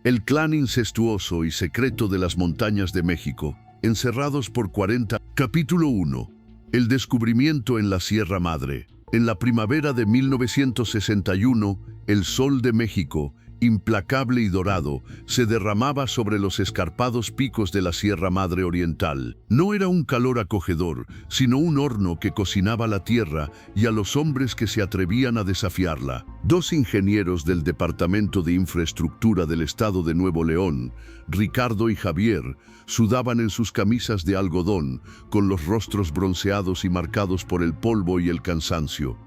El clan incestuoso y secreto de las montañas de México, encerrados por 40. Capítulo 1. El descubrimiento en la Sierra Madre. En la primavera de 1961, el sol de México, implacable y dorado, se derramaba sobre los escarpados picos de la Sierra Madre Oriental. No era un calor acogedor, sino un horno que cocinaba la tierra y a los hombres que se atrevían a desafiarla. Dos ingenieros del Departamento de Infraestructura del Estado de Nuevo León, Ricardo y Javier, sudaban en sus camisas de algodón, con los rostros bronceados y marcados por el polvo y el cansancio.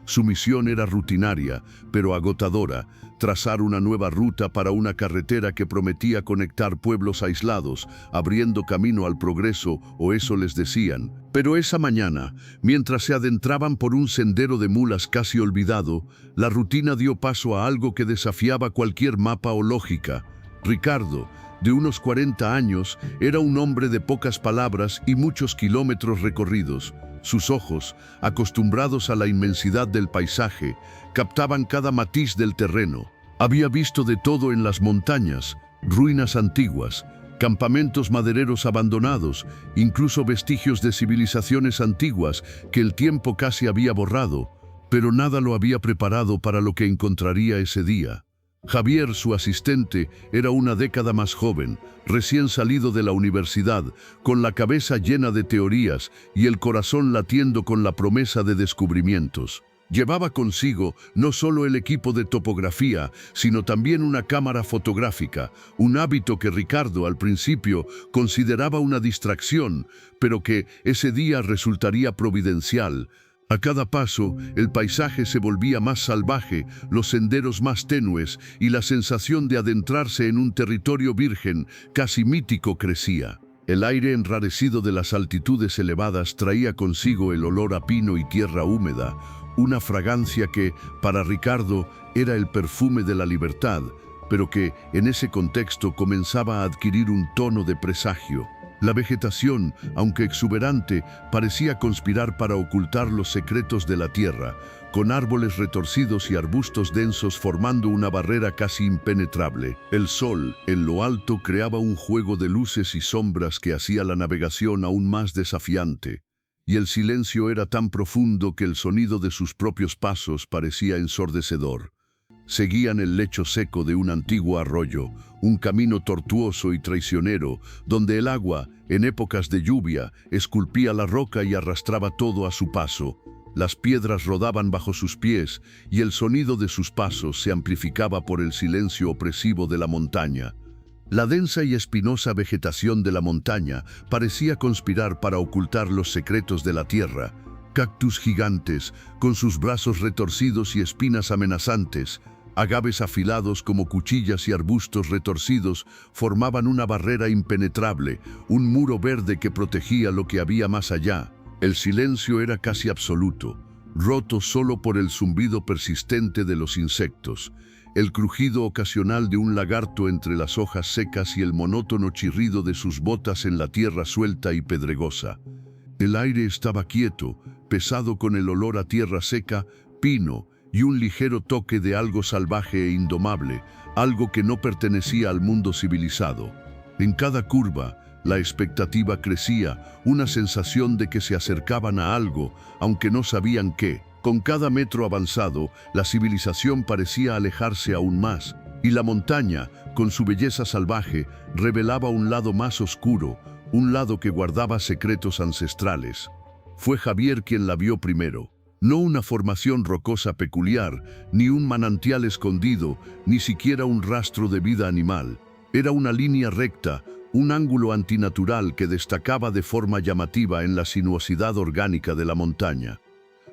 Su misión era rutinaria, pero agotadora: trazar una nueva ruta para una carretera que prometía conectar pueblos aislados, abriendo camino al progreso, o eso les decían. Pero esa mañana, mientras se adentraban por un sendero de mulas casi olvidado, la rutina dio paso a algo que desafiaba cualquier mapa o lógica. Ricardo, de unos 40 años, era un hombre de pocas palabras y muchos kilómetros recorridos. Sus ojos, acostumbrados a la inmensidad del paisaje, captaban cada matiz del terreno. Había visto de todo en las montañas: ruinas antiguas, campamentos madereros abandonados, incluso vestigios de civilizaciones antiguas que el tiempo casi había borrado, pero nada lo había preparado para lo que encontraría ese día. Javier, su asistente, era una década más joven, recién salido de la universidad, con la cabeza llena de teorías y el corazón latiendo con la promesa de descubrimientos. Llevaba consigo no solo el equipo de topografía, sino también una cámara fotográfica, un hábito que Ricardo al principio consideraba una distracción, pero que ese día resultaría providencial. A cada paso, el paisaje se volvía más salvaje, los senderos más tenues, y la sensación de adentrarse en un territorio virgen, casi mítico, crecía. El aire enrarecido de las altitudes elevadas traía consigo el olor a pino y tierra húmeda, una fragancia que, para Ricardo, era el perfume de la libertad, pero que, en ese contexto, comenzaba a adquirir un tono de presagio. La vegetación, aunque exuberante, parecía conspirar para ocultar los secretos de la tierra, con árboles retorcidos y arbustos densos formando una barrera casi impenetrable. El sol, en lo alto, creaba un juego de luces y sombras que hacía la navegación aún más desafiante, y el silencio era tan profundo que el sonido de sus propios pasos parecía ensordecedor. Seguían el lecho seco de un antiguo arroyo, un camino tortuoso y traicionero, donde el agua, en épocas de lluvia, esculpía la roca y arrastraba todo a su paso. Las piedras rodaban bajo sus pies y el sonido de sus pasos se amplificaba por el silencio opresivo de la montaña. La densa y espinosa vegetación de la montaña parecía conspirar para ocultar los secretos de la tierra. Cactus gigantes, con sus brazos retorcidos y espinas amenazantes, agaves afilados como cuchillas y arbustos retorcidos formaban una barrera impenetrable, un muro verde que protegía lo que había más allá. El silencio era casi absoluto, roto solo por el zumbido persistente de los insectos, el crujido ocasional de un lagarto entre las hojas secas y el monótono chirrido de sus botas en la tierra suelta y pedregosa. El aire estaba quieto, pesado con el olor a tierra seca, pino, y un ligero toque de algo salvaje e indomable, algo que no pertenecía al mundo civilizado. En cada curva, la expectativa crecía, una sensación de que se acercaban a algo, aunque no sabían qué. Con cada metro avanzado, la civilización parecía alejarse aún más, y la montaña, con su belleza salvaje, revelaba un lado más oscuro, un lado que guardaba secretos ancestrales. Fue Javier quien la vio primero. No una formación rocosa peculiar, ni un manantial escondido, ni siquiera un rastro de vida animal. Era una línea recta, un ángulo antinatural que destacaba de forma llamativa en la sinuosidad orgánica de la montaña.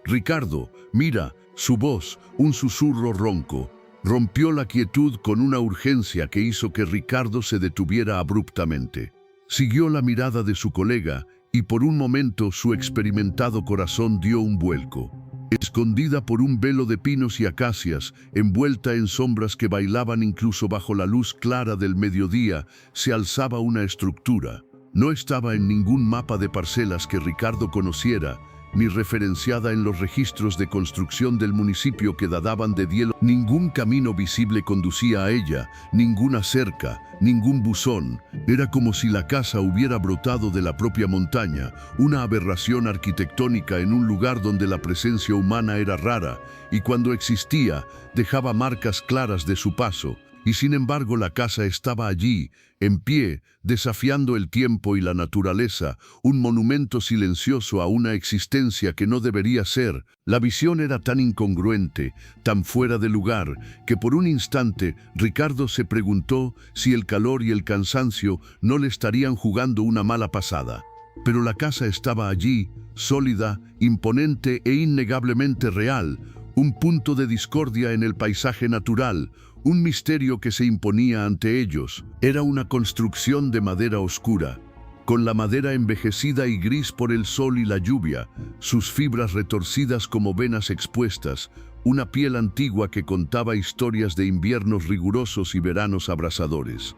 «Ricardo, mira», su voz, un susurro ronco, rompió la quietud con una urgencia que hizo que Ricardo se detuviera abruptamente. Siguió la mirada de su colega, y por un momento su experimentado corazón dio un vuelco. Escondida por un velo de pinos y acacias, envuelta en sombras que bailaban incluso bajo la luz clara del mediodía, se alzaba una estructura. No estaba en ningún mapa de parcelas que Ricardo conociera, ni referenciada en los registros de construcción del municipio que databan de Dielo. Ningún camino visible conducía a ella, ninguna cerca, ningún buzón. Era como si la casa hubiera brotado de la propia montaña, una aberración arquitectónica en un lugar donde la presencia humana era rara, y cuando existía, dejaba marcas claras de su paso. Y sin embargo la casa estaba allí, en pie, desafiando el tiempo y la naturaleza, un monumento silencioso a una existencia que no debería ser. La visión era tan incongruente, tan fuera de lugar, que por un instante Ricardo se preguntó si el calor y el cansancio no le estarían jugando una mala pasada. Pero la casa estaba allí, sólida, imponente e innegablemente real, un punto de discordia en el paisaje natural, un misterio que se imponía ante ellos. Era una construcción de madera oscura, con la madera envejecida y gris por el sol y la lluvia, sus fibras retorcidas como venas expuestas, una piel antigua que contaba historias de inviernos rigurosos y veranos abrasadores.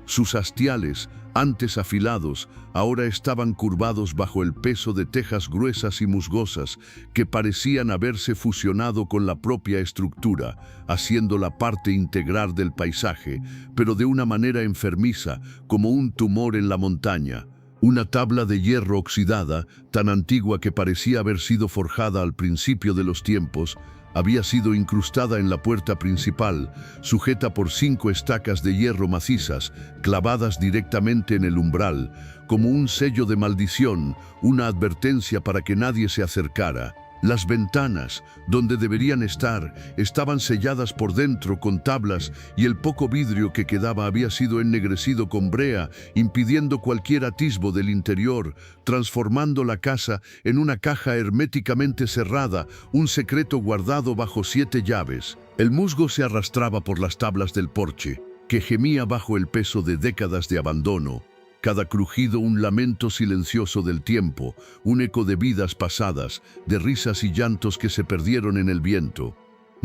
Sus hastiales, antes afilados, ahora estaban curvados bajo el peso de tejas gruesas y musgosas que parecían haberse fusionado con la propia estructura, haciéndola parte integral del paisaje, pero de una manera enfermiza, como un tumor en la montaña. Una tabla de hierro oxidada, tan antigua que parecía haber sido forjada al principio de los tiempos, había sido incrustada en la puerta principal, sujeta por 5 estacas de hierro macizas, clavadas directamente en el umbral, como un sello de maldición, una advertencia para que nadie se acercara. Las ventanas, donde deberían estar, estaban selladas por dentro con tablas y el poco vidrio que quedaba había sido ennegrecido con brea, impidiendo cualquier atisbo del interior, transformando la casa en una caja herméticamente cerrada, un secreto guardado bajo 7 llaves. El musgo se arrastraba por las tablas del porche, que gemía bajo el peso de décadas de abandono. Cada crujido un lamento silencioso del tiempo, un eco de vidas pasadas, de risas y llantos que se perdieron en el viento.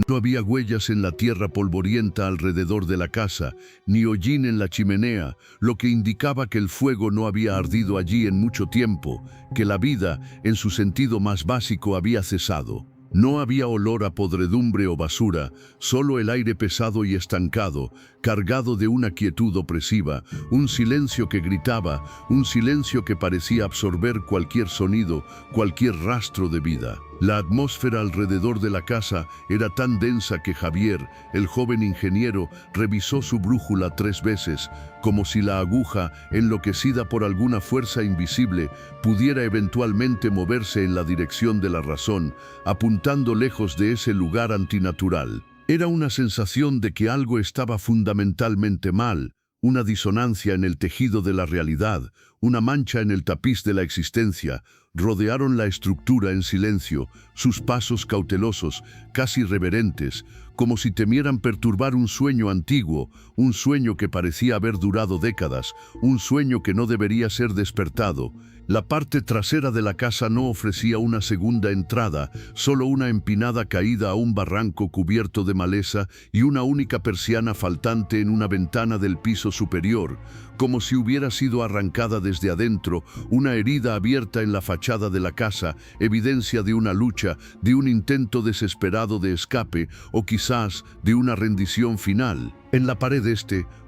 No había huellas en la tierra polvorienta alrededor de la casa, ni hollín en la chimenea, lo que indicaba que el fuego no había ardido allí en mucho tiempo, que la vida, en su sentido más básico, había cesado. No había olor a podredumbre o basura, solo el aire pesado y estancado, cargado de una quietud opresiva, un silencio que gritaba, un silencio que parecía absorber cualquier sonido, cualquier rastro de vida. La atmósfera alrededor de la casa era tan densa que Javier, el joven ingeniero, revisó su brújula 3 veces, como si la aguja, enloquecida por alguna fuerza invisible, pudiera eventualmente moverse en la dirección de la razón, apuntando lejos de ese lugar antinatural. Era una sensación de que algo estaba fundamentalmente mal, una disonancia en el tejido de la realidad, una mancha en el tapiz de la existencia. Rodearon la estructura en silencio, sus pasos cautelosos, casi reverentes, como si temieran perturbar un sueño antiguo, un sueño que parecía haber durado décadas, un sueño que no debería ser despertado. La parte trasera de la casa no ofrecía una segunda entrada, solo una empinada caída a un barranco cubierto de maleza y una única persiana faltante en una ventana del piso superior, como si hubiera sido arrancada desde adentro, una herida abierta en la fachada de la casa, evidencia de una lucha, de un intento desesperado de escape o quizás de una rendición final. En la pared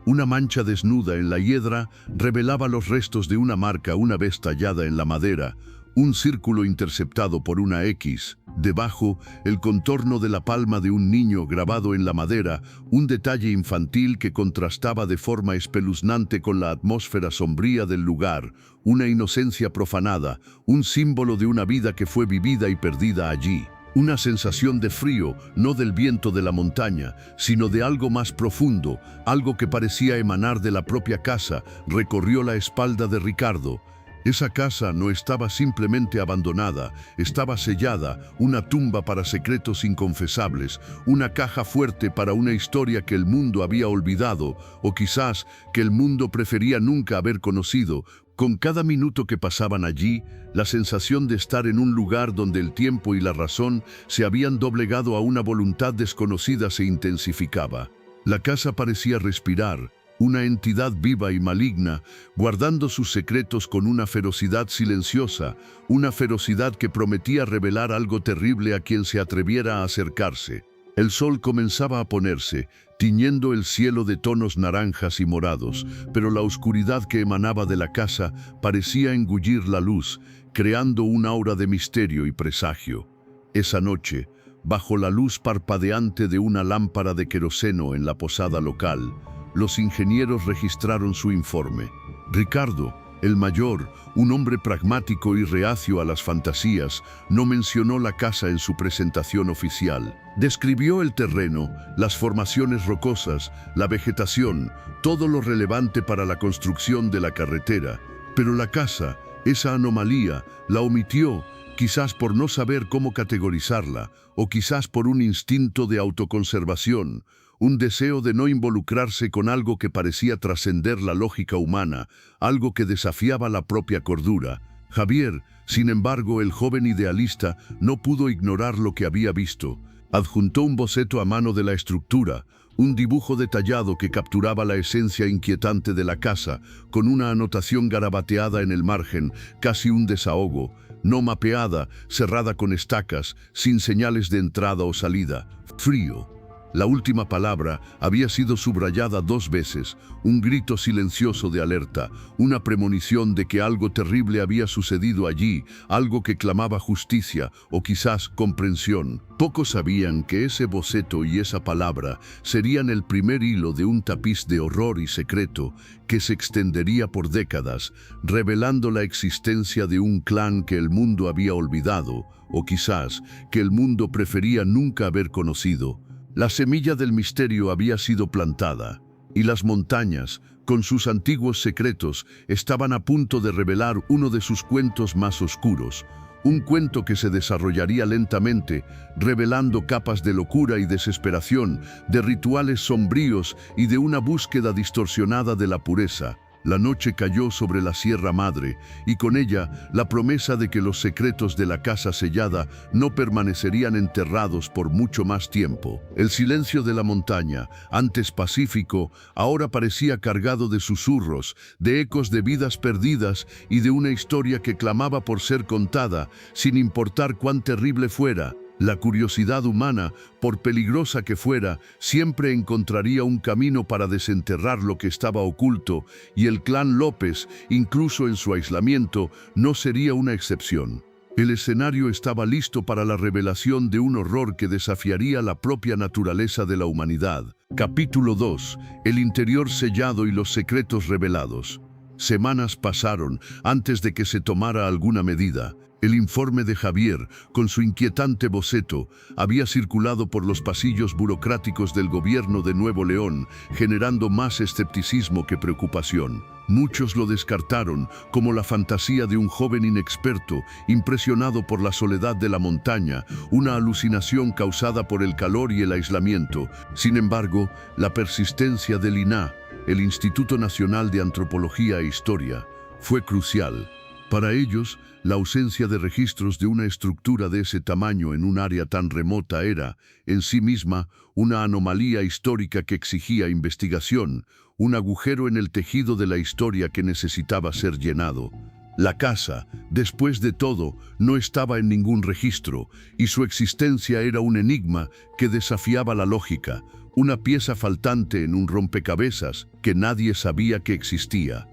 una mancha desnuda en la hiedra revelaba los restos de una marca una vez tallada en la madera, un círculo interceptado por una X. Debajo, el contorno de la palma de un niño grabado en la madera, un detalle infantil que contrastaba de forma espeluznante con la atmósfera sombría del lugar, una inocencia profanada, un símbolo de una vida que fue vivida y perdida allí. Una sensación de frío, no del viento de la montaña, sino de algo más profundo, algo que parecía emanar de la propia casa, recorrió la espalda de Ricardo. Esa casa no estaba simplemente abandonada, estaba sellada, una tumba para secretos inconfesables, una caja fuerte para una historia que el mundo había olvidado, o quizás que el mundo prefería nunca haber conocido. Con cada minuto que pasaban allí, la sensación de estar en un lugar donde el tiempo y la razón se habían doblegado a una voluntad desconocida se intensificaba. La casa parecía respirar, una entidad viva y maligna, guardando sus secretos con una ferocidad silenciosa, una ferocidad que prometía revelar algo terrible a quien se atreviera a acercarse. El sol comenzaba a ponerse, tiñendo el cielo de tonos naranjas y morados, pero la oscuridad que emanaba de la casa parecía engullir la luz, creando un aura de misterio y presagio. Esa noche, bajo la luz parpadeante de una lámpara de queroseno en la posada local, los ingenieros registraron su informe. Ricardo, el mayor, un hombre pragmático y reacio a las fantasías, no mencionó la casa en su presentación oficial. Describió el terreno, las formaciones rocosas, la vegetación, todo lo relevante para la construcción de la carretera. Pero la casa, esa anomalía, la omitió, quizás por no saber cómo categorizarla, o quizás por un instinto de autoconservación, un deseo de no involucrarse con algo que parecía trascender la lógica humana, algo que desafiaba la propia cordura. Javier, sin embargo, el joven idealista, no pudo ignorar lo que había visto. Adjuntó un boceto a mano de la estructura, un dibujo detallado que capturaba la esencia inquietante de la casa, con una anotación garabateada en el margen, casi un desahogo, no mapeada, cerrada con estacas, sin señales de entrada o salida. Frío. La última palabra había sido subrayada 2 veces, un grito silencioso de alerta, una premonición de que algo terrible había sucedido allí, algo que clamaba justicia o quizás comprensión. Pocos sabían que ese boceto y esa palabra serían el primer hilo de un tapiz de horror y secreto que se extendería por décadas, revelando la existencia de un clan que el mundo había olvidado, o quizás que el mundo prefería nunca haber conocido. La semilla del misterio había sido plantada, y las montañas, con sus antiguos secretos, estaban a punto de revelar uno de sus cuentos más oscuros, un cuento que se desarrollaría lentamente, revelando capas de locura y desesperación, de rituales sombríos y de una búsqueda distorsionada de la pureza. La noche cayó sobre la Sierra Madre, y con ella la promesa de que los secretos de la casa sellada no permanecerían enterrados por mucho más tiempo. El silencio de la montaña, antes pacífico, ahora parecía cargado de susurros, de ecos de vidas perdidas y de una historia que clamaba por ser contada, sin importar cuán terrible fuera. La curiosidad humana, por peligrosa que fuera, siempre encontraría un camino para desenterrar lo que estaba oculto, y el clan López, incluso en su aislamiento, no sería una excepción. El escenario estaba listo para la revelación de un horror que desafiaría la propia naturaleza de la humanidad. Capítulo 2. El interior sellado y los secretos revelados. Semanas pasaron antes de que se tomara alguna medida. El informe de Javier, con su inquietante boceto, había circulado por los pasillos burocráticos del gobierno de Nuevo León, generando más escepticismo que preocupación. Muchos lo descartaron como la fantasía de un joven inexperto, impresionado por la soledad de la montaña, una alucinación causada por el calor y el aislamiento. Sin embargo, la persistencia del INAH, el Instituto Nacional de Antropología e Historia, fue crucial. Para ellos, la ausencia de registros de una estructura de ese tamaño en un área tan remota era, en sí misma, una anomalía histórica que exigía investigación, un agujero en el tejido de la historia que necesitaba ser llenado. La casa, después de todo, no estaba en ningún registro, y su existencia era un enigma que desafiaba la lógica, una pieza faltante en un rompecabezas que nadie sabía que existía.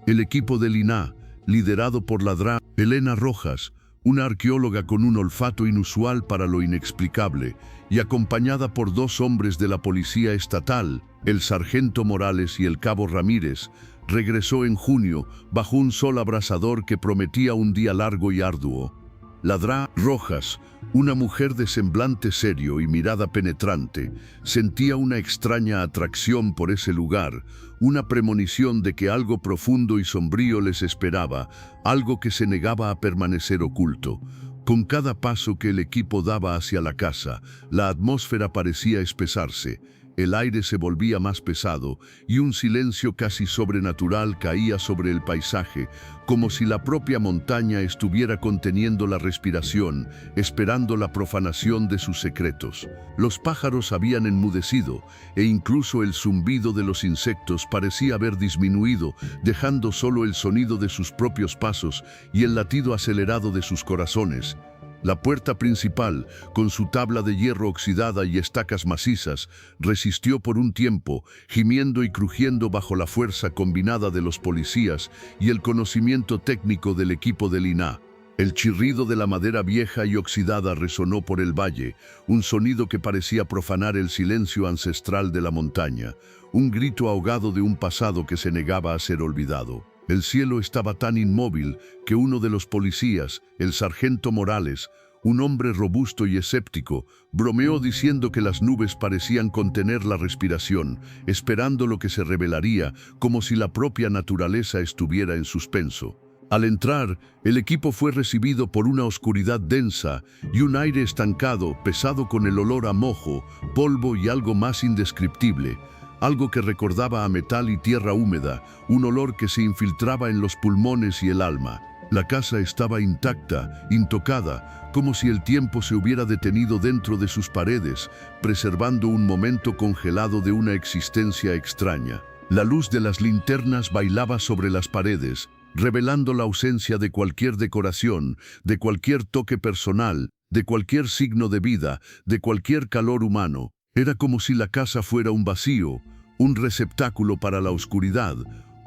El equipo del INAH, liderado por la Dra. Elena Rojas, una arqueóloga con un olfato inusual para lo inexplicable, y acompañada por 2 hombres de la policía estatal, el sargento Morales y el cabo Ramírez, regresó en junio bajo un sol abrasador que prometía un día largo y arduo. La Dra. Rojas, una mujer de semblante serio y mirada penetrante, sentía una extraña atracción por ese lugar, una premonición de que algo profundo y sombrío les esperaba, algo que se negaba a permanecer oculto. Con cada paso que el equipo daba hacia la casa, la atmósfera parecía espesarse. el aire se volvía más pesado y un silencio casi sobrenatural caía sobre el paisaje, como si la propia montaña estuviera conteniendo la respiración, esperando la profanación de sus secretos. Los pájaros habían enmudecido e incluso el zumbido de los insectos parecía haber disminuido, dejando solo el sonido de sus propios pasos y el latido acelerado de sus corazones. La puerta principal, con su tabla de hierro oxidada y estacas macizas, resistió por un tiempo, gimiendo y crujiendo bajo la fuerza combinada de los policías y el conocimiento técnico del equipo del INAH. El chirrido de la madera vieja y oxidada resonó por el valle, un sonido que parecía profanar el silencio ancestral de la montaña, un grito ahogado de un pasado que se negaba a ser olvidado. El cielo estaba tan inmóvil que uno de los policías, el sargento Morales, un hombre robusto y escéptico, bromeó diciendo que las nubes parecían contener la respiración, esperando lo que se revelaría, como si la propia naturaleza estuviera en suspenso. Al entrar, el equipo fue recibido por una oscuridad densa y un aire estancado, pesado con el olor a mojo, polvo y algo más indescriptible. Algo que recordaba a metal y tierra húmeda, un olor que se infiltraba en los pulmones y el alma. La casa estaba intacta, intocada, como si el tiempo se hubiera detenido dentro de sus paredes, preservando un momento congelado de una existencia extraña. La luz de las linternas bailaba sobre las paredes, revelando la ausencia de cualquier decoración, de cualquier toque personal, de cualquier signo de vida, de cualquier calor humano. Era como si la casa fuera un vacío, un receptáculo para la oscuridad,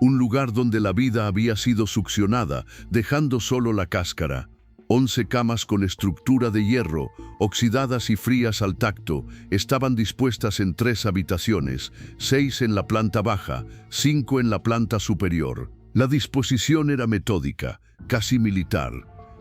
un lugar donde la vida había sido succionada, dejando solo la cáscara. 11 camas con estructura de hierro, oxidadas y frías al tacto, estaban dispuestas en 3 habitaciones, 6 en la planta baja, 5 en la planta superior. La disposición era metódica, casi militar,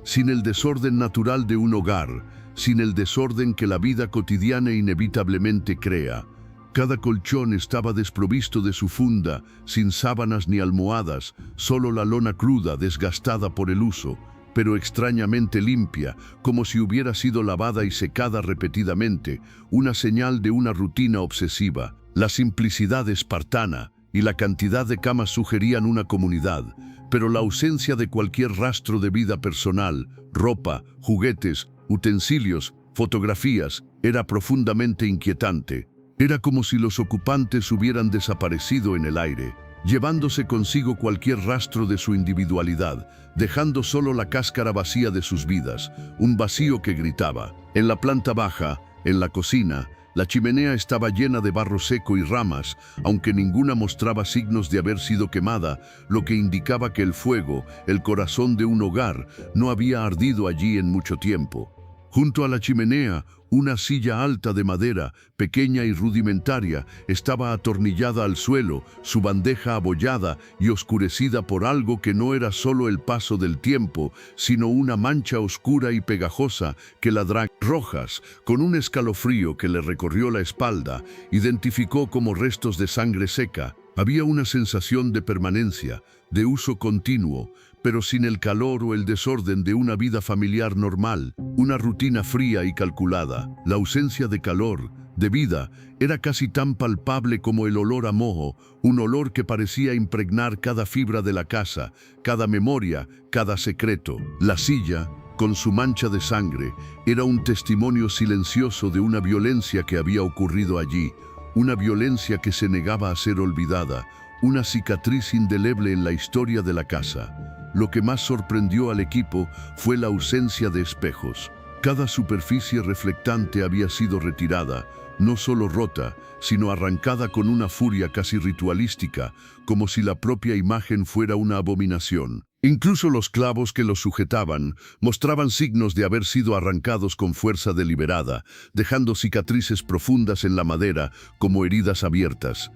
sin el desorden natural de un hogar, sin el desorden que la vida cotidiana inevitablemente crea. Cada colchón estaba desprovisto de su funda, sin sábanas ni almohadas, solo la lona cruda, desgastada por el uso, pero extrañamente limpia, como si hubiera sido lavada y secada repetidamente, una señal de una rutina obsesiva. La simplicidad espartana y la cantidad de camas sugerían una comunidad, pero la ausencia de cualquier rastro de vida personal, ropa, juguetes, utensilios, fotografías, era profundamente inquietante. Era como si los ocupantes hubieran desaparecido en el aire, llevándose consigo cualquier rastro de su individualidad, dejando solo la cáscara vacía de sus vidas, un vacío que gritaba. En la planta baja, en la cocina, la chimenea estaba llena de barro seco y ramas, aunque ninguna mostraba signos de haber sido quemada, lo que indicaba que el fuego, el corazón de un hogar, no había ardido allí en mucho tiempo. Junto a la chimenea, una silla alta de madera, pequeña y rudimentaria, estaba atornillada al suelo, su bandeja abollada y oscurecida por algo que no era solo el paso del tiempo, sino una mancha oscura y pegajosa que Ladrán Rojas, con un escalofrío que le recorrió la espalda, identificó como restos de sangre seca. Había una sensación de permanencia, de uso continuo, pero sin el calor o el desorden de una vida familiar normal, una rutina fría y calculada. La ausencia de calor, de vida, era casi tan palpable como el olor a moho, un olor que parecía impregnar cada fibra de la casa, cada memoria, cada secreto. La silla, con su mancha de sangre, era un testimonio silencioso de una violencia que había ocurrido allí, una violencia que se negaba a ser olvidada, una cicatriz indeleble en la historia de la casa. Lo que más sorprendió al equipo fue la ausencia de espejos. Cada superficie reflectante había sido retirada, no solo rota, sino arrancada con una furia casi ritualística, como si la propia imagen fuera una abominación. Incluso los clavos que los sujetaban mostraban signos de haber sido arrancados con fuerza deliberada, dejando cicatrices profundas en la madera como heridas abiertas.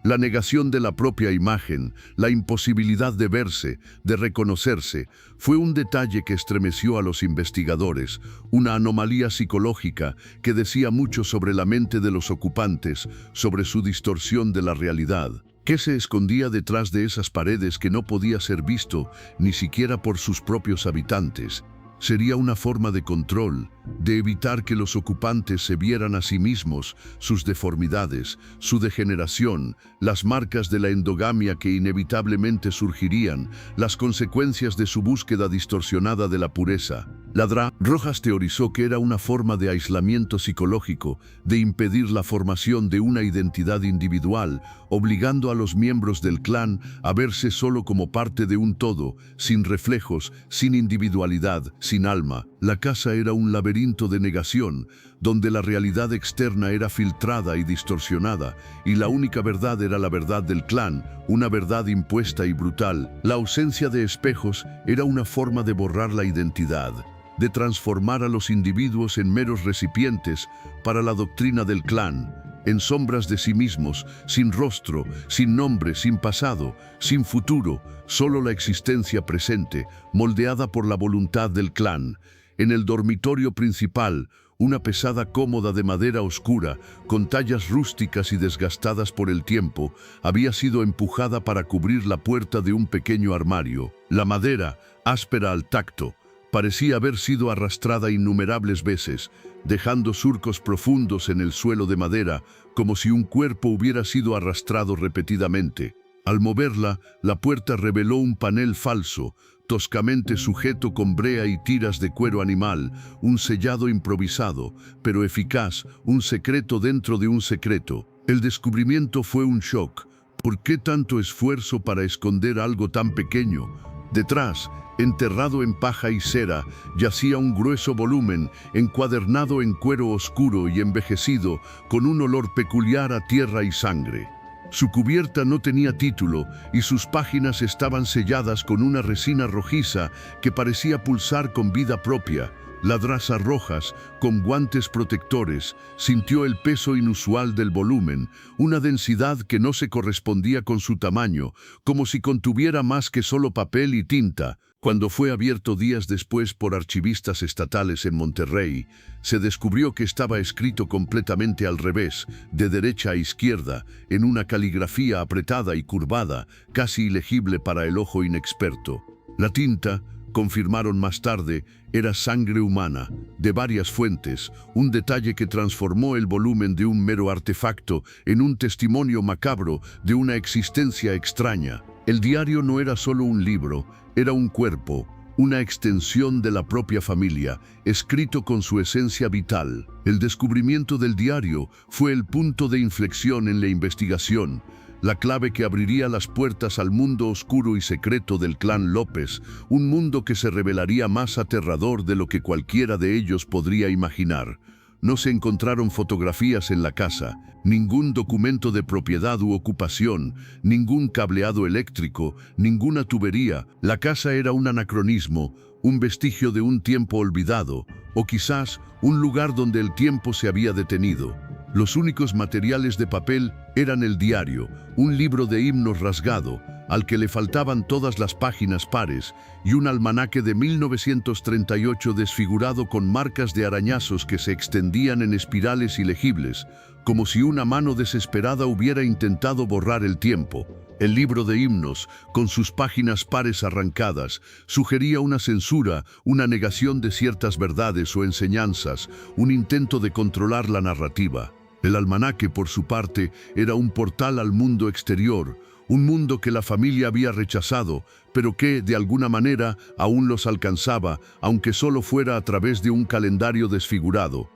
La negación de la propia imagen, la imposibilidad de verse, de reconocerse, fue un detalle que estremeció a los investigadores, una anomalía psicológica que decía mucho sobre la mente de los ocupantes, sobre su distorsión de la realidad. ¿Qué se escondía detrás de esas paredes que no podía ser visto ni siquiera por sus propios habitantes? Sería una forma de control, de evitar que los ocupantes se vieran a sí mismos, sus deformidades, su degeneración, las marcas de la endogamia que inevitablemente surgirían, las consecuencias de su búsqueda distorsionada de la pureza. Rojas teorizó que era una forma de aislamiento psicológico, de impedir la formación de una identidad individual, obligando a los miembros del clan a verse solo como parte de un todo, sin reflejos, sin individualidad, sin alma. La casa era un laberinto de negación, donde la realidad externa era filtrada y distorsionada, y la única verdad era la verdad del clan, una verdad impuesta y brutal. La ausencia de espejos era una forma de borrar la identidad, de transformar a los individuos en meros recipientes para la doctrina del clan, en sombras de sí mismos, sin rostro, sin nombre, sin pasado, sin futuro, solo la existencia presente, moldeada por la voluntad del clan. En el dormitorio principal, una pesada cómoda de madera oscura, con tallas rústicas y desgastadas por el tiempo, había sido empujada para cubrir la puerta de un pequeño armario. La madera, áspera al tacto, parecía haber sido arrastrada innumerables veces, dejando surcos profundos en el suelo de madera, como si un cuerpo hubiera sido arrastrado repetidamente. Al moverla, la puerta reveló un panel falso, toscamente sujeto con brea y tiras de cuero animal, un sellado improvisado, pero eficaz, un secreto dentro de un secreto. El descubrimiento fue un shock. ¿Por qué tanto esfuerzo para esconder algo tan pequeño? Detrás, enterrado en paja y cera, yacía un grueso volumen, encuadernado en cuero oscuro y envejecido, con un olor peculiar a tierra y sangre. Su cubierta no tenía título y sus páginas estaban selladas con una resina rojiza que parecía pulsar con vida propia. Rojas, con guantes protectores, sintió el peso inusual del volumen, una densidad que no se correspondía con su tamaño, como si contuviera más que solo papel y tinta. Cuando fue abierto días después por archivistas estatales en Monterrey, se descubrió que estaba escrito completamente al revés, de derecha a izquierda, en una caligrafía apretada y curvada, casi ilegible para el ojo inexperto. La tinta, confirmaron más tarde, era sangre humana, de varias fuentes, un detalle que transformó el volumen de un mero artefacto en un testimonio macabro de una existencia extraña. El diario no era solo un libro, era un cuerpo, una extensión de la propia familia, escrito con su esencia vital. El descubrimiento del diario fue el punto de inflexión en la investigación, la clave que abriría las puertas al mundo oscuro y secreto del clan López, un mundo que se revelaría más aterrador de lo que cualquiera de ellos podría imaginar. No se encontraron fotografías en la casa, ningún documento de propiedad u ocupación, ningún cableado eléctrico, ninguna tubería. La casa era un anacronismo, un vestigio de un tiempo olvidado, o quizás un lugar donde el tiempo se había detenido. Los únicos materiales de papel eran el diario, un libro de himnos rasgado, al que le faltaban todas las páginas pares, y un almanaque de 1938 desfigurado con marcas de arañazos que se extendían en espirales ilegibles, como si una mano desesperada hubiera intentado borrar el tiempo. El libro de himnos, con sus páginas pares arrancadas, sugería una censura, una negación de ciertas verdades o enseñanzas, un intento de controlar la narrativa. El almanaque, por su parte, era un portal al mundo exterior, un mundo que la familia había rechazado, pero que, de alguna manera, aún los alcanzaba, aunque solo fuera a través de un calendario desfigurado.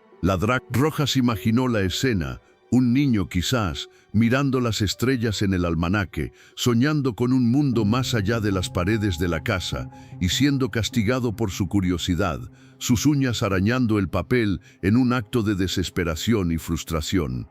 Rojas imaginó la escena, un niño quizás, mirando las estrellas en el almanaque, soñando con un mundo más allá de las paredes de la casa, y siendo castigado por su curiosidad, sus uñas arañando el papel en un acto de desesperación y frustración.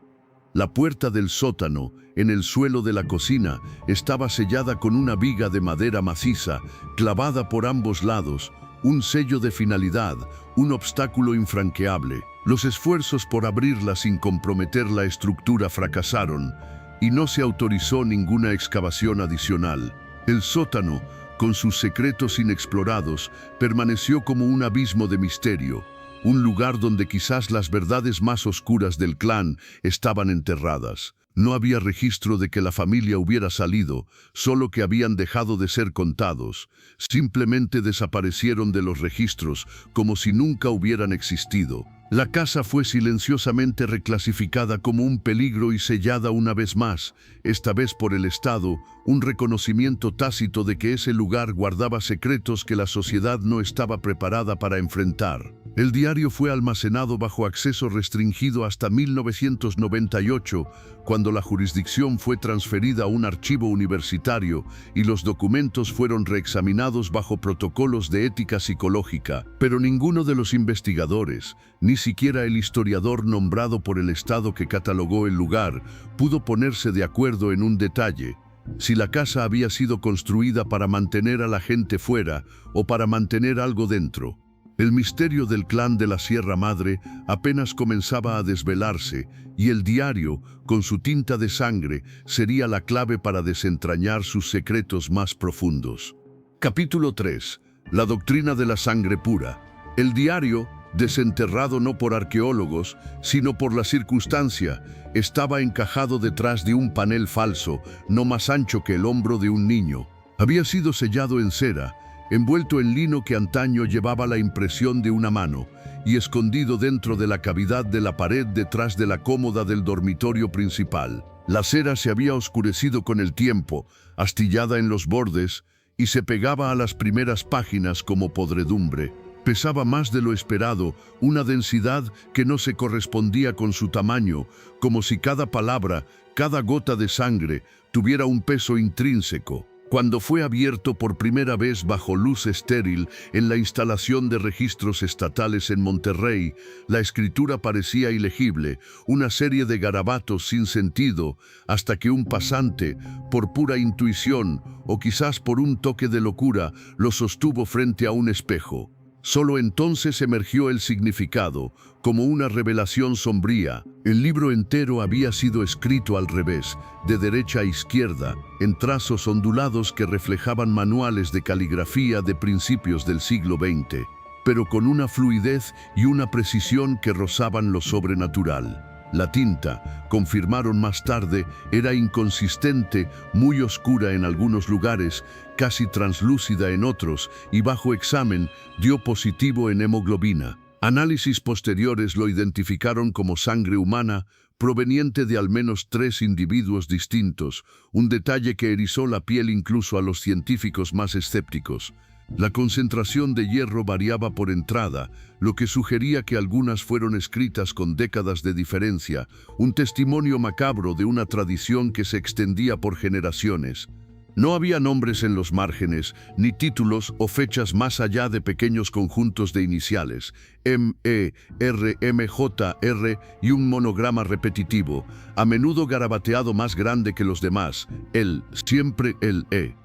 La puerta del sótano, en el suelo de la cocina, estaba sellada con una viga de madera maciza, clavada por ambos lados, un sello de finalidad, un obstáculo infranqueable. Los esfuerzos por abrirla sin comprometer la estructura fracasaron, y no se autorizó ninguna excavación adicional. El sótano, con sus secretos inexplorados, permaneció como un abismo de misterio, un lugar donde quizás las verdades más oscuras del clan estaban enterradas. No había registro de que la familia hubiera salido, solo que habían dejado de ser contados. Simplemente desaparecieron de los registros, como si nunca hubieran existido. La casa fue silenciosamente reclasificada como un peligro y sellada una vez más, esta vez por el Estado, un reconocimiento tácito de que ese lugar guardaba secretos que la sociedad no estaba preparada para enfrentar. El diario fue almacenado bajo acceso restringido hasta 1998, cuando la jurisdicción fue transferida a un archivo universitario y los documentos fueron reexaminados bajo protocolos de ética psicológica. Pero ninguno de los investigadores, ni siquiera el historiador nombrado por el Estado que catalogó el lugar, pudo ponerse de acuerdo en un detalle: si la casa había sido construida para mantener a la gente fuera o para mantener algo dentro. El misterio del clan de la Sierra Madre apenas comenzaba a desvelarse, y el diario, con su tinta de sangre, sería la clave para desentrañar sus secretos más profundos. Capítulo 3. La doctrina de la sangre pura. El diario, desenterrado no por arqueólogos, sino por la circunstancia, estaba encajado detrás de un panel falso, no más ancho que el hombro de un niño. Había sido sellado en cera, envuelto en lino que antaño llevaba la impresión de una mano, y escondido dentro de la cavidad de la pared detrás de la cómoda del dormitorio principal. La cera se había oscurecido con el tiempo, astillada en los bordes, y se pegaba a las primeras páginas como podredumbre. Pesaba más de lo esperado, una densidad que no se correspondía con su tamaño, como si cada palabra, cada gota de sangre, tuviera un peso intrínseco. Cuando fue abierto por primera vez bajo luz estéril en la instalación de registros estatales en Monterrey, la escritura parecía ilegible, una serie de garabatos sin sentido, hasta que un pasante, por pura intuición o quizás por un toque de locura, lo sostuvo frente a un espejo. Solo entonces emergió el significado, como una revelación sombría. El libro entero había sido escrito al revés, de derecha a izquierda, en trazos ondulados que reflejaban manuales de caligrafía de principios del siglo XX, pero con una fluidez y una precisión que rozaban lo sobrenatural. La tinta, confirmaron más tarde, era inconsistente, muy oscura en algunos lugares, casi translúcida en otros, y bajo examen dio positivo en hemoglobina. Análisis posteriores lo identificaron como sangre humana, proveniente de al menos 3 individuos distintos, un detalle que erizó la piel incluso a los científicos más escépticos. La concentración de hierro variaba por entrada, lo que sugería que algunas fueron escritas con décadas de diferencia, un testimonio macabro de una tradición que se extendía por generaciones. No había nombres en los márgenes, ni títulos o fechas más allá de pequeños conjuntos de iniciales, M.E., R, M.J., R y un monograma repetitivo, a menudo garabateado más grande que los demás, el, siempre el E.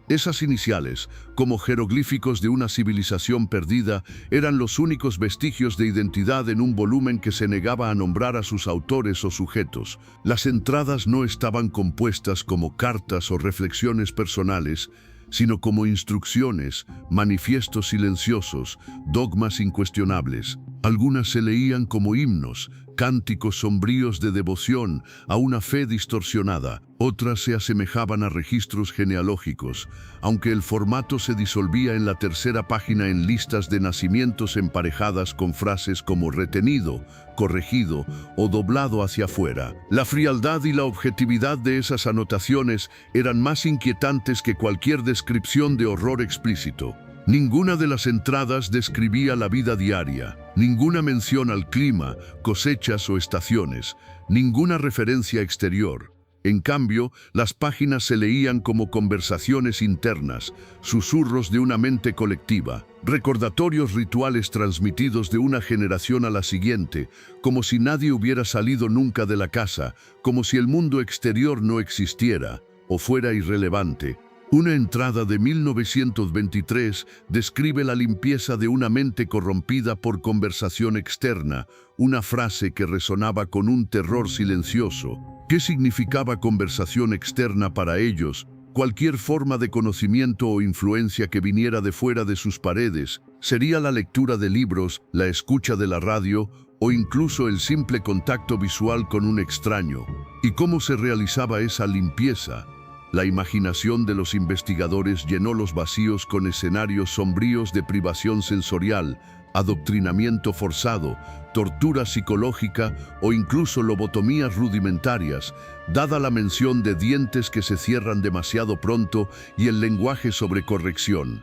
Esas iniciales, como jeroglíficos de una civilización perdida, eran los únicos vestigios de identidad en un volumen que se negaba a nombrar a sus autores o sujetos. Las entradas no estaban compuestas como cartas o reflexiones personales, sino como instrucciones, manifiestos silenciosos, dogmas incuestionables. Algunas se leían como himnos, cánticos sombríos de devoción a una fe distorsionada. Otras se asemejaban a registros genealógicos, aunque el formato se disolvía en la tercera página en listas de nacimientos emparejadas con frases como retenido, corregido o doblado hacia afuera. La frialdad y la objetividad de esas anotaciones eran más inquietantes que cualquier descripción de horror explícito. Ninguna de las entradas describía la vida diaria, ninguna mención al clima, cosechas o estaciones, ninguna referencia exterior. En cambio, las páginas se leían como conversaciones internas, susurros de una mente colectiva, recordatorios rituales transmitidos de una generación a la siguiente, como si nadie hubiera salido nunca de la casa, como si el mundo exterior no existiera o fuera irrelevante. Una entrada de 1923 describe la limpieza de una mente corrompida por conversación externa, una frase que resonaba con un terror silencioso. ¿Qué significaba conversación externa para ellos? Cualquier forma de conocimiento o influencia que viniera de fuera de sus paredes. Sería la lectura de libros, la escucha de la radio o incluso el simple contacto visual con un extraño. ¿Y cómo se realizaba esa limpieza? La imaginación de los investigadores llenó los vacíos con escenarios sombríos de privación sensorial, adoctrinamiento forzado, tortura psicológica o incluso lobotomías rudimentarias, dada la mención de dientes que se cierran demasiado pronto y el lenguaje sobre corrección.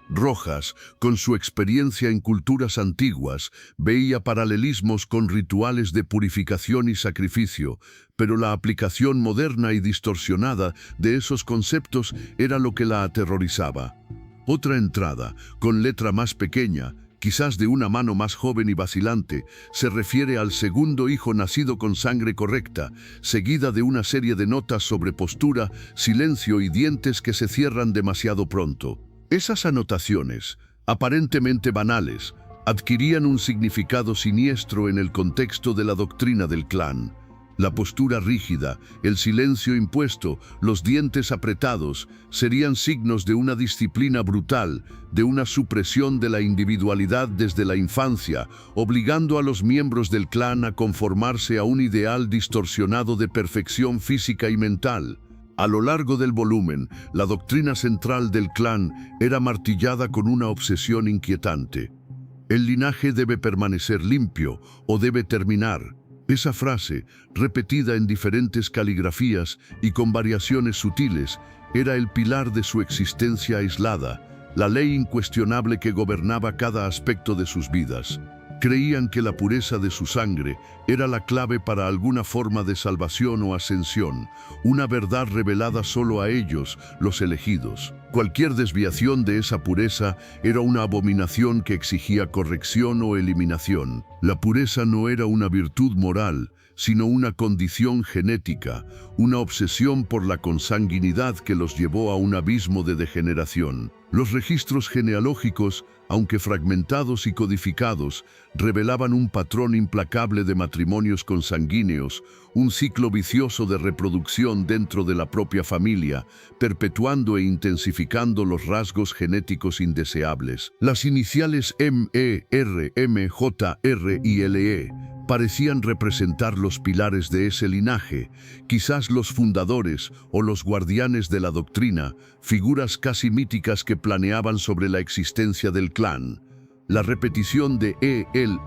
Rojas, con su experiencia en culturas antiguas, veía paralelismos con rituales de purificación y sacrificio, pero la aplicación moderna y distorsionada de esos conceptos era lo que la aterrorizaba. Otra entrada, con letra más pequeña, quizás de una mano más joven y vacilante, se refiere al segundo hijo nacido con sangre correcta, seguida de una serie de notas sobre postura, silencio y dientes que se cierran demasiado pronto. Esas anotaciones, aparentemente banales, adquirían un significado siniestro en el contexto de la doctrina del clan. La postura rígida, el silencio impuesto, los dientes apretados, serían signos de una disciplina brutal, de una supresión de la individualidad desde la infancia, obligando a los miembros del clan a conformarse a un ideal distorsionado de perfección física y mental. A lo largo del volumen, la doctrina central del clan era martillada con una obsesión inquietante. El linaje debe permanecer limpio o debe terminar. Esa frase, repetida en diferentes caligrafías y con variaciones sutiles, era el pilar de su existencia aislada, la ley incuestionable que gobernaba cada aspecto de sus vidas. Creían que la pureza de su sangre era la clave para alguna forma de salvación o ascensión, una verdad revelada solo a ellos, los elegidos. Cualquier desviación de esa pureza era una abominación que exigía corrección o eliminación. La pureza no era una virtud moral, sino una condición genética, una obsesión por la consanguinidad que los llevó a un abismo de degeneración. Los registros genealógicos, aunque fragmentados y codificados, revelaban un patrón implacable de matrimonios consanguíneos, un ciclo vicioso de reproducción dentro de la propia familia, perpetuando e intensificando los rasgos genéticos indeseables. Las iniciales M, E, R, M, J, R y L, E parecían representar los pilares de ese linaje, quizás los fundadores o los guardianes de la doctrina, figuras casi míticas que planeaban sobre la existencia del clan. La repetición de el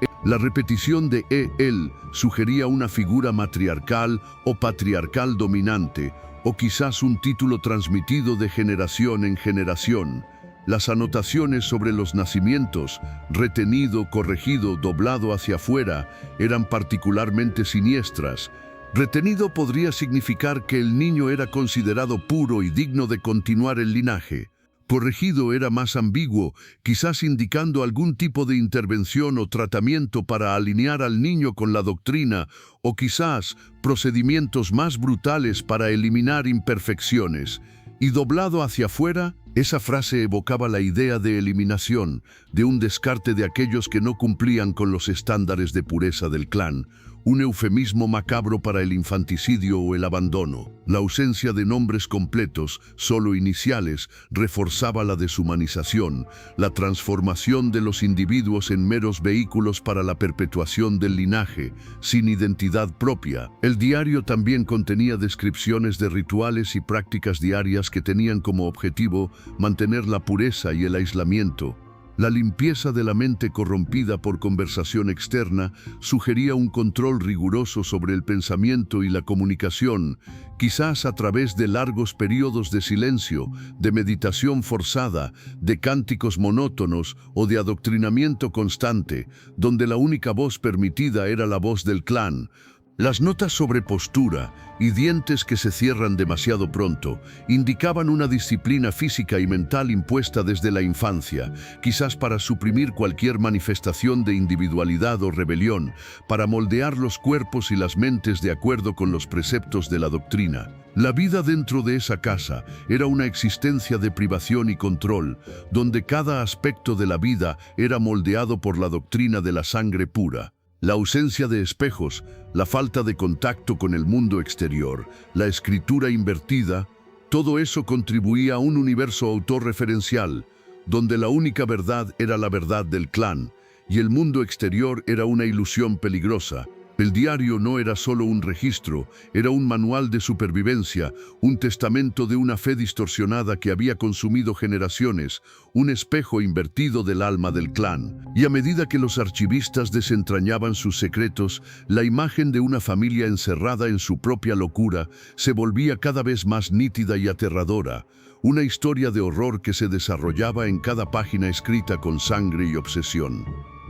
sugería una figura matriarcal o patriarcal dominante, o quizás un título transmitido de generación en generación. Las anotaciones sobre los nacimientos, retenido, corregido, doblado hacia afuera, eran particularmente siniestras. Retenido podría significar que el niño era considerado puro y digno de continuar el linaje. Corregido era más ambiguo, quizás indicando algún tipo de intervención o tratamiento para alinear al niño con la doctrina, o quizás procedimientos más brutales para eliminar imperfecciones. Y doblado hacia afuera, esa frase evocaba la idea de eliminación, de un descarte de aquellos que no cumplían con los estándares de pureza del clan, un eufemismo macabro para el infanticidio o el abandono. La ausencia de nombres completos, solo iniciales, reforzaba la deshumanización, la transformación de los individuos en meros vehículos para la perpetuación del linaje, sin identidad propia. El diario también contenía descripciones de rituales y prácticas diarias que tenían como objetivo mantener la pureza y el aislamiento. La limpieza de la mente corrompida por conversación externa sugería un control riguroso sobre el pensamiento y la comunicación, quizás a través de largos periodos de silencio, de meditación forzada, de cánticos monótonos o de adoctrinamiento constante, donde la única voz permitida era la voz del clan. Las notas sobre postura y dientes que se cierran demasiado pronto indicaban una disciplina física y mental impuesta desde la infancia, quizás para suprimir cualquier manifestación de individualidad o rebelión, para moldear los cuerpos y las mentes de acuerdo con los preceptos de la doctrina. La vida dentro de esa casa era una existencia de privación y control, donde cada aspecto de la vida era moldeado por la doctrina de la sangre pura. La ausencia de espejos, la falta de contacto con el mundo exterior, la escritura invertida, todo eso contribuía a un universo autorreferencial, donde la única verdad era la verdad del clan, y el mundo exterior era una ilusión peligrosa. El diario no era solo un registro, era un manual de supervivencia, un testamento de una fe distorsionada que había consumido generaciones, un espejo invertido del alma del clan. Y a medida que los archivistas desentrañaban sus secretos, la imagen de una familia encerrada en su propia locura se volvía cada vez más nítida y aterradora. Una historia de horror que se desarrollaba en cada página escrita con sangre y obsesión.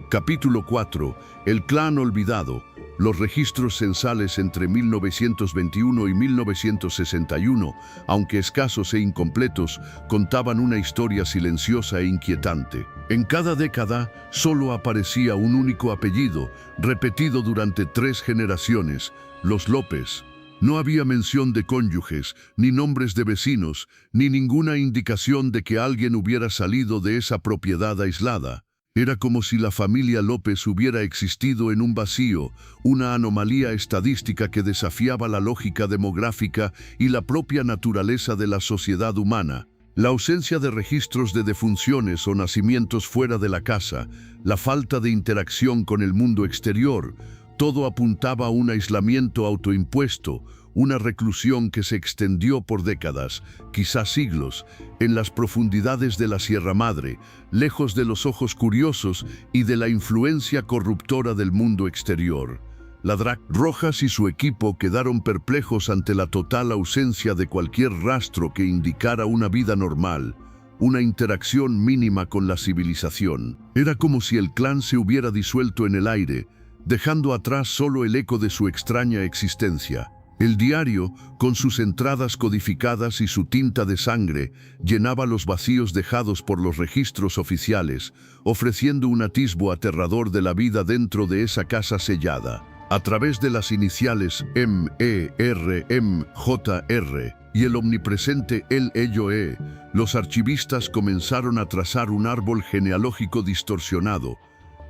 Capítulo 4. El clan olvidado. Los registros censales entre 1921 y 1961, aunque escasos e incompletos, contaban una historia silenciosa e inquietante. En cada década solo aparecía un único apellido, repetido durante 3 generaciones, los López. No había mención de cónyuges, ni nombres de vecinos, ni ninguna indicación de que alguien hubiera salido de esa propiedad aislada. Era como si la familia López hubiera existido en un vacío, una anomalía estadística que desafiaba la lógica demográfica y la propia naturaleza de la sociedad humana. La ausencia de registros de defunciones o nacimientos fuera de la casa, la falta de interacción con el mundo exterior, todo apuntaba a un aislamiento autoimpuesto, una reclusión que se extendió por décadas, quizás siglos, en las profundidades de la Sierra Madre, lejos de los ojos curiosos y de la influencia corruptora del mundo exterior. La Drac Rojas y su equipo quedaron perplejos ante la total ausencia de cualquier rastro que indicara una vida normal, una interacción mínima con la civilización. Era como si el clan se hubiera disuelto en el aire, dejando atrás solo el eco de su extraña existencia. El diario, con sus entradas codificadas y su tinta de sangre, llenaba los vacíos dejados por los registros oficiales, ofreciendo un atisbo aterrador de la vida dentro de esa casa sellada. A través de las iniciales MERMJR y el omnipresente LEYOE, los archivistas comenzaron a trazar un árbol genealógico distorsionado,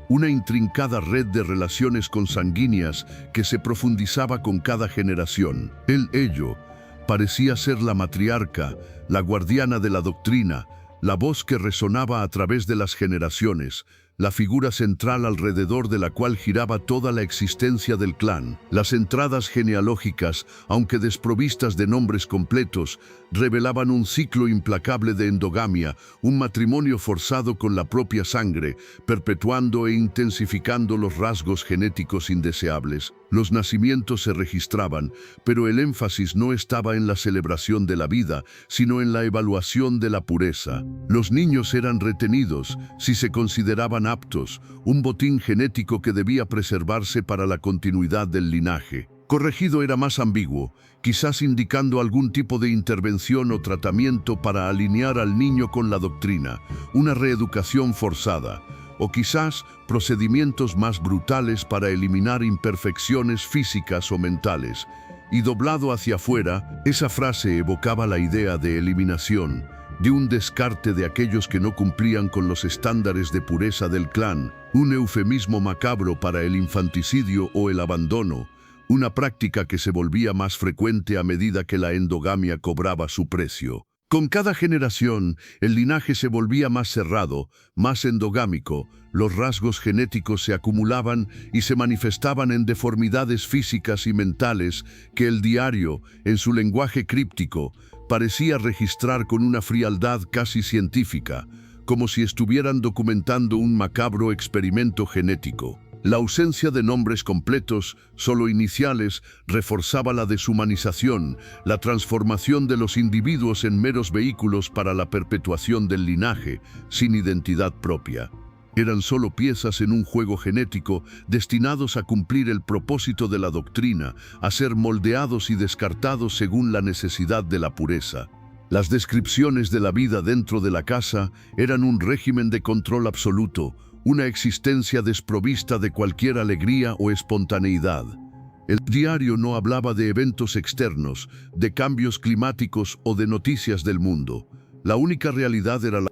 una intrincada red de relaciones consanguíneas que se profundizaba con cada generación. El Ello parecía ser la matriarca, la guardiana de la doctrina, la voz que resonaba a través de las generaciones, la figura central alrededor de la cual giraba toda la existencia del clan. Las entradas genealógicas, aunque desprovistas de nombres completos, revelaban un ciclo implacable de endogamia, un matrimonio forzado con la propia sangre, perpetuando e intensificando los rasgos genéticos indeseables. Los nacimientos se registraban, pero el énfasis no estaba en la celebración de la vida, sino en la evaluación de la pureza. Los niños eran retenidos, si se consideraban aptos, un botín genético que debía preservarse para la continuidad del linaje. Corregido era más ambiguo, quizás indicando algún tipo de intervención o tratamiento para alinear al niño con la doctrina, una reeducación forzada, o quizás procedimientos más brutales para eliminar imperfecciones físicas o mentales. Y doblado hacia afuera, esa frase evocaba la idea de eliminación, de un descarte de aquellos que no cumplían con los estándares de pureza del clan, un eufemismo macabro para el infanticidio o el abandono, una práctica que se volvía más frecuente a medida que la endogamia cobraba su precio. Con cada generación, el linaje se volvía más cerrado, más endogámico, los rasgos genéticos se acumulaban y se manifestaban en deformidades físicas y mentales que el diario, en su lenguaje críptico, parecía registrar con una frialdad casi científica, como si estuvieran documentando un macabro experimento genético. La ausencia de nombres completos, solo iniciales, reforzaba la deshumanización, la transformación de los individuos en meros vehículos para la perpetuación del linaje, sin identidad propia. Eran solo piezas en un juego genético destinados a cumplir el propósito de la doctrina, a ser moldeados y descartados según la necesidad de la pureza. Las descripciones de la vida dentro de la casa eran un régimen de control absoluto, una existencia desprovista de cualquier alegría o espontaneidad. El diario no hablaba de eventos externos, de cambios climáticos o de noticias del mundo. La única realidad era la